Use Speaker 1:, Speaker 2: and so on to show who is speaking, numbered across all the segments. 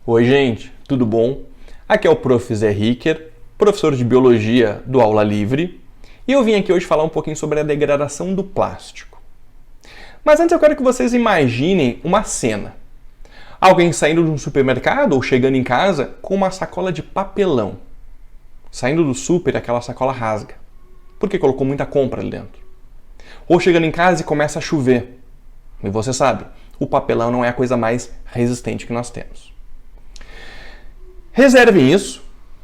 Speaker 1: Oi, gente, tudo bom? Aqui é o Prof. Zé Ricker, professor de Biologia do Aula Livre, e eu vim aqui hoje falar um pouquinho sobre a degradação do plástico. Mas antes eu quero que vocês imaginem uma cena. Alguém saindo de um supermercado ou chegando em casa com uma sacola de papelão. Saindo do super, aquela sacola rasga, porque colocou muita compra ali dentro. Ou chegando em casa e começa a chover. E você sabe, o papelão não é a coisa mais resistente que nós temos. Reservem isso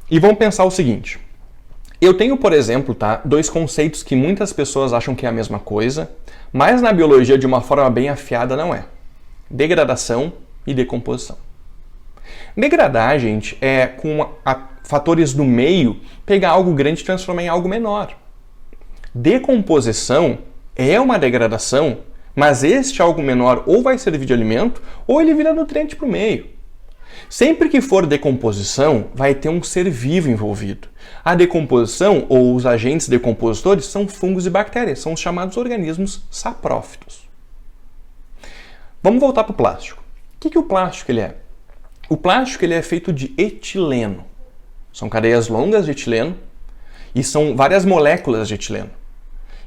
Speaker 1: e vão pensar o seguinte. Eu tenho, por exemplo, dois conceitos que muitas pessoas acham que é a mesma coisa, mas na biologia de uma forma bem afiada não é. Degradação e decomposição. Degradar, gente, é com fatores do meio pegar algo grande e transformar em algo menor. Decomposição é uma degradação, mas este algo menor ou vai servir de alimento ou ele vira nutriente para o meio. Sempre que for decomposição, vai ter um ser vivo envolvido. A decomposição, ou os agentes decompositores, são fungos e bactérias, são os chamados organismos saprófitos. Vamos voltar para o plástico. O que o plástico ele é? O plástico ele é feito de etileno. São cadeias longas de etileno e são várias moléculas de etileno.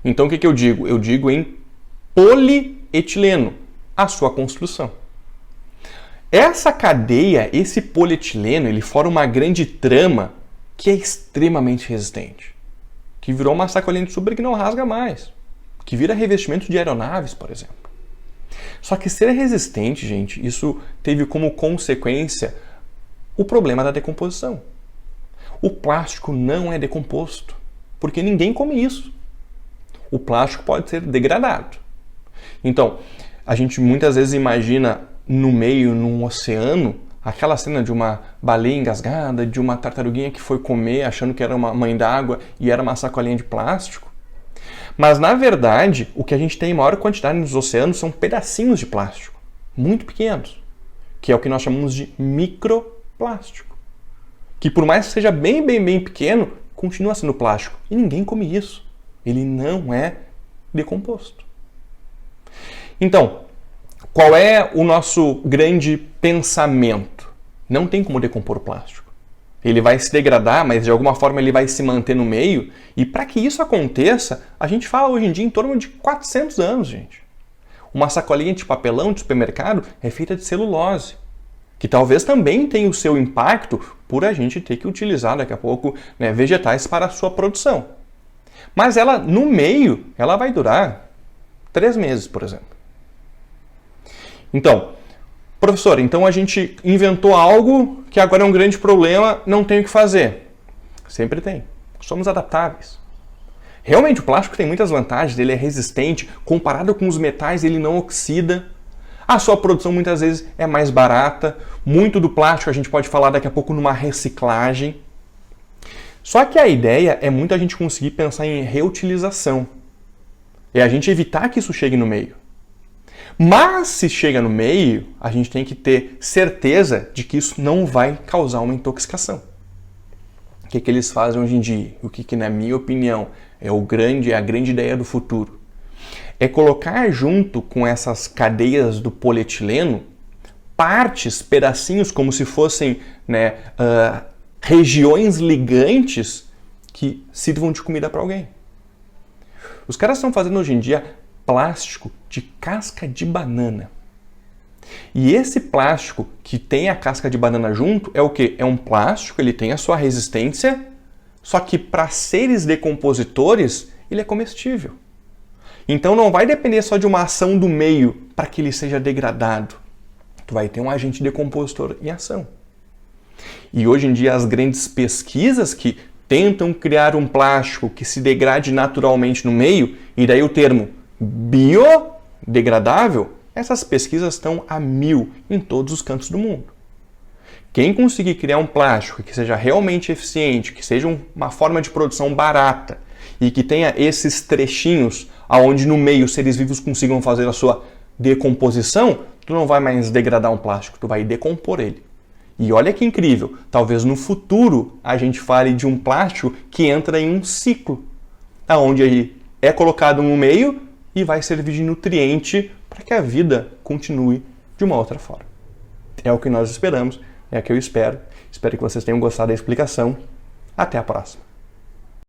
Speaker 1: Então o que eu digo? Eu digo em polietileno, a sua construção. Essa cadeia, esse polietileno, ele forma uma grande trama que é extremamente resistente. Que virou uma sacolinha de super que não rasga mais. Que vira revestimento de aeronaves, por exemplo. Só que ser resistente, gente, isso teve como consequência o problema da decomposição. O plástico não é decomposto, porque ninguém come isso. O plástico pode ser degradado. Então, a gente muitas vezes imagina no meio, num oceano, aquela cena de uma baleia engasgada, de uma tartaruguinha que foi comer achando que era uma mãe d'água e era uma sacolinha de plástico. Mas, na verdade, o que a gente tem em maior quantidade nos oceanos são pedacinhos de plástico, muito pequenos, que é o que nós chamamos de microplástico. Que por mais que seja bem pequeno, continua sendo plástico. E ninguém come isso. Ele não é decomposto. Então, qual é o nosso grande pensamento? Não tem como decompor o plástico. Ele vai se degradar, mas de alguma forma ele vai se manter no meio. E para que isso aconteça, a gente fala hoje em dia em torno de 400 anos, gente. Uma sacolinha de papelão de supermercado é feita de celulose, que talvez também tenha o seu impacto por a gente ter que utilizar daqui a pouco vegetais para a sua produção. Mas ela, no meio, ela vai durar 3 meses, por exemplo. Então, professor, então a gente inventou algo que agora é um grande problema, não tem o que fazer. Sempre tem. Somos adaptáveis. Realmente o plástico tem muitas vantagens, ele é resistente, comparado com os metais ele não oxida. A sua produção muitas vezes é mais barata, muito do plástico a gente pode falar daqui a pouco numa reciclagem. Só que a ideia é muito a gente conseguir pensar em reutilização. É a gente evitar que isso chegue no meio. Mas se chega no meio, a gente tem que ter certeza de que isso não vai causar uma intoxicação. O que eles fazem hoje em dia? O que na minha opinião é a grande ideia do futuro? É colocar junto com essas cadeias do polietileno partes, pedacinhos, como se fossem regiões ligantes que sirvam de comida para alguém. Os caras estão fazendo hoje em dia plástico de casca de banana. E esse plástico que tem a casca de banana junto é o quê? É um plástico, ele tem a sua resistência, só que para seres decompositores ele é comestível. Então não vai depender só de uma ação do meio para que ele seja degradado. Tu vai ter um agente decompositor em ação. E hoje em dia as grandes pesquisas que tentam criar um plástico que se degrade naturalmente no meio, e daí o termo biodegradável, essas pesquisas estão a 1000 em todos os cantos do mundo. Quem conseguir criar um plástico que seja realmente eficiente, que seja uma forma de produção barata e que tenha esses trechinhos aonde no meio os seres vivos consigam fazer a sua decomposição, tu não vai mais degradar um plástico, tu vai decompor ele. E olha que incrível, talvez no futuro a gente fale de um plástico que entra em um ciclo, aonde ele é colocado no meio e vai servir de nutriente para que a vida continue de uma outra forma. É o que nós esperamos É o que eu espero. Espero que vocês tenham gostado da explicação. Até a próxima.